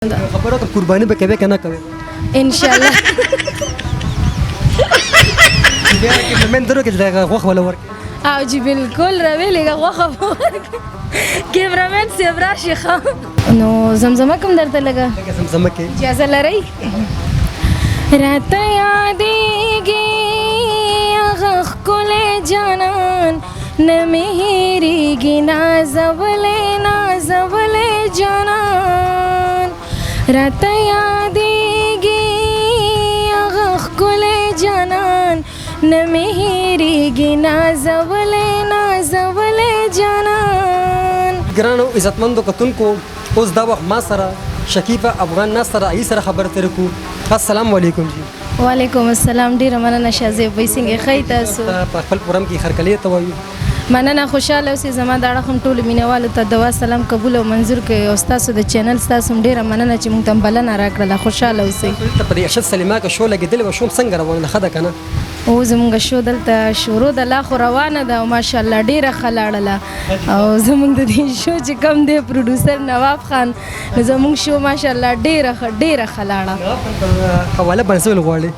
خبره ته قرباني به کوي کنه کوي ان شاء الله. بیا کې من درو کې دغه غوښ ولا ورک او جی بالکل راویلې غوخه کیمرامین سی براشي خام نو زمزمه کوم درته لګا لکه زمزمه کې اجازه لرئ رات یادېږي هغه ښکلی جانان نه مې هېرېږي نازولی جانان رات یادېږي هغه ښکلی جانان نه مې هېرېږي نازولی جانان. ګرانو عزتمندو کتونکو اوس دا وخت ما سره شکیفه افغان ناس سره ای سره خبرې ترې کوو. السلام علیکم جی. وعلیکم السلام. ډیره مننه شازیب بھائی څنګه ښه تاسو؟ په خپل پروګرام کې خرکلې ته وایو مننه خوشاله اوسئ. زما د اړخ هم ټولو مینوالو ته دعا سلام قبول او منظور کړئ او ستاسو د چینل ستاسو هم ډیره مننه چې موږ ته بلنه راکړله. خوشاله اوسئ. ته په دې ارشد سلیما کې شو لګېدلې وه شوم څنګه روانه ښه ده که نه؟ او زمونږ شو دلته شروع د لا خو روانه ده او ماشاءالله ډیره ښه لاړله او زمونږ د دې شو چې کوم دی پروډوسر نواب خان زمونږ شو ماشاءالله ډیره ښه لاړه. حواله باندې څه ویل غواړې؟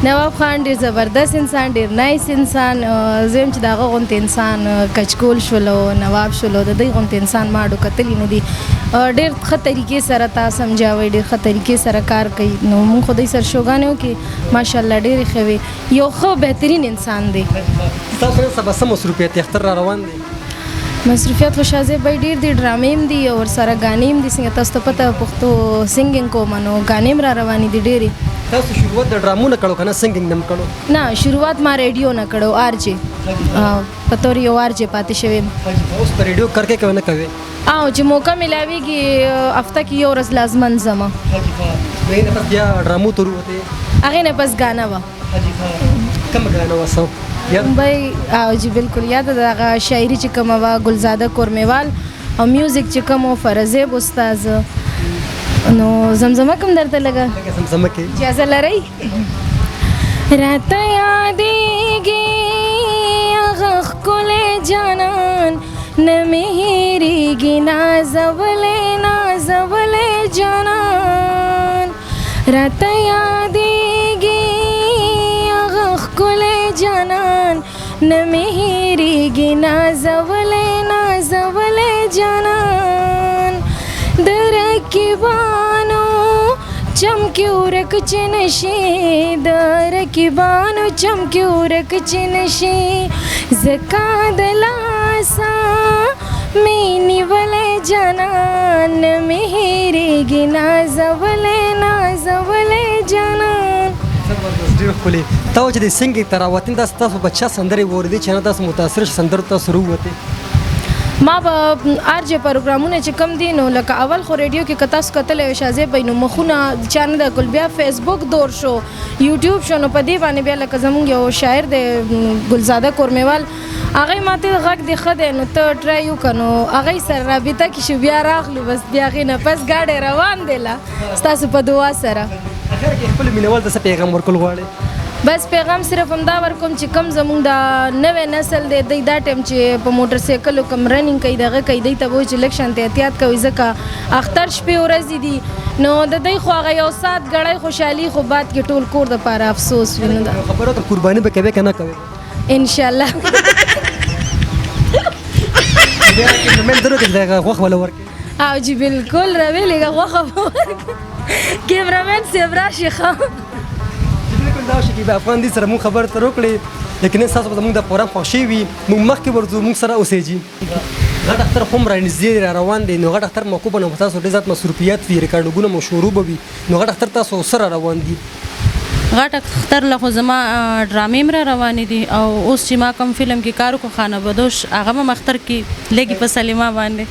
نواب خان ډیر زبردست انسان ډیر نایس انسان زم چې دغه غونته انسان کچکول شولو نواب شولو د دې غونته انسان ما ډو کتلی نه دي ډیر ښه طریقې سره تا سمجاوي ډیر ښه طریقې سره کار کوي نو مونږ خو دې سر شوګانو کې ماشاءالله ډیر خوي یو ښه بهترین انسان دی. تاسو سبا سم مصروفیت اختر را روان دي مصروفیت خو شازیب بھائی ډیر دي ډرامې هم دي او ورسره غانې هم دي څنګه تاسو ته پته پښتو سنگینګ کوم نو غانې هم را روانې دي ډېرې. تاسو شروعات د ډرامو نه کړو کنه سنگینګ نه کړو؟ نه شروعات ما ریډیو نه کړو آرجه په تور یو آرجه پاتې شوم. اوس په ریډیو کرکې کوي نه کوي او چې موقع ملاويږي هفته کې یو ورځ لازمن زما نه پس بیا ډرامو تر وته هغه نه پس غانا وا کوم غانا وسو بھائی او جی بالکل یاد ده شاعری چې کوم وا ګلزاده کورمیوال او میوزیک چې کوم فرزیب استاد نو زمزمه کوم درته لګا زمزمه کې اجازه لرئ رات یادېږي هغه ښکلی جانان نه مې هېرېږي نازولی جانان رات یادېږي هغه ښکلی جانان نه مې هېرېږي نازولی جانان د رقیبانو چمکی ورک چې نشي د رقیبانو چمکی ورک چې نشي زکا د لاسه مې نیولی جانان مې هېرېږي نازولی جانان. ډېر ښکلې تا چې د سنګینګ ته راوتین داسې تاسو په چا سندرې واورېدې چې نه داسې متاثر سندرو تاسو راووتې؟ ما به آرجه پروګرامونه چې کم دي نو لکه اول خو ریډیو کې کتاس کتلې شازیب بھائی نو مخونه چانه د ګل بیا فیسبوک دور شو یوټیوب شو نو په دې باندې بیا لکه زمونږ یو شاعر دی ګلزاده کورمیوال هغه ماته غږ دی ښه دی نو ته ټرای وکړو هغه سره رابطه کې شو بیا راغلو بس بیا هغې نه پس ګاډی روان دی لا ستاسو په دعا سره. اخر کې خپل مینوال ته څه پیغام ورکول غواړې؟ بس پیغام صرف همدا ورکوم چې کم زمونږ د نوی نسل دی دی دا ټایم چې په موټر سایکلو کم رننګ کوي دغه کوي دی ته وایي چې لږ شانتې احتیاط کوي ځکه اختر شپې ورځې دي نو د دوی خو هغه یو ساعت ګړی خوشحالي خو بعد کې ټول کور دپاره افسوس وي. نو خبره ته قرباني به کوې که نه کوې؟ انشاءالله. بیا کې من درو کې دغه غوښ ولا ورکې او جی بالکل راویلې غوښه به ورکړو کیمرامین صاحب راشي ښه دا شکیب افغان دي سره مونږ خبرې تر وکړې لیکن ستاسو به زموږ د پروګرام خوښ شوي مونږ مخکې ورځو مونږ سره اوسېږي. غټ اختر خو هم رانږدې را روان دی نو غټ اختر موقع به نو تاسو ډېر زیات مصروفیات وي ریکارډینګونه مو شروع به وي نو غټ اختر تاسو سره روان دي؟ غټ اختر له خو زما ډرامې هم را روانې دي او اوس چې ما کوم فلم کې کار وکړو خانه بدوش هغه هم اختر کې لږې په سلیما باندې